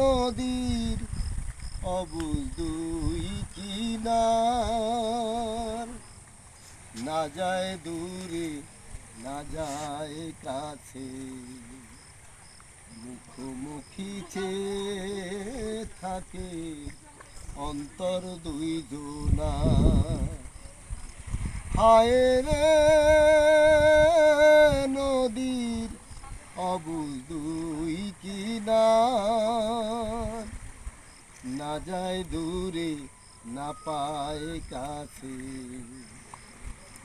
নদীর অবুঝ দুই কিনার, না যায় দূরে না যায় কাছে, মুখোমুখি চেয়ে থাকে অন্তর দুই জোনা। হায় রে নদীর অবুঝ দুই কিনার, না যায় দূরে না পায় কাছে,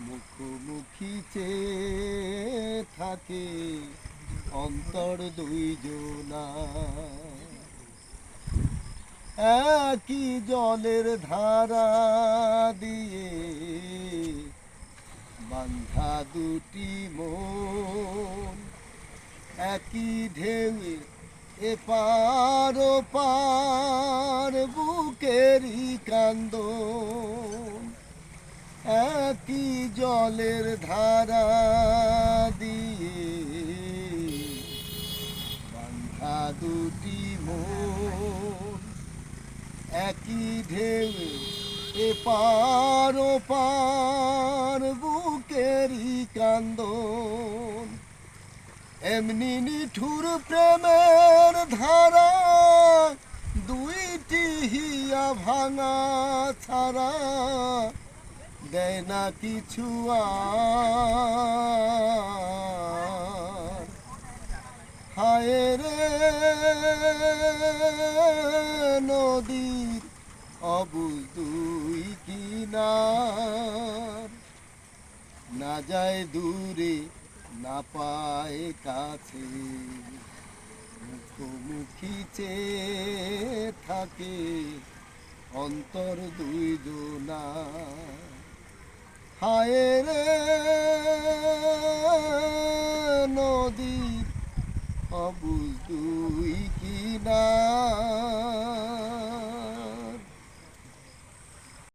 মুখোমুখি চেয়ে থাকে অন্তর দুই জোনা। একই জলের ধারা দিয়ে বান্ধা দুটি মন, একই ঢেউয়ে এপার ওপার বুকেরই কান্দন। একই জলের ধারা দিয়ে বান্ধা দুটি মন, একই ঢেউয়ে এপার ওপার বুকেরই কান্দন। এমনি নিঠুর প্রেমের ধারা দুইটি হিয়া ভাঙা ছাড়া দেয় না কিছু আর। হায় রে নদীর অবুঝ দুই কিনার, না যায় দূরে না পায় কাছে, মুখোমুখি চেয়ে থাকে অন্তর দুই জোনা। হায় রে নদীর অবুঝ দুই কিনার।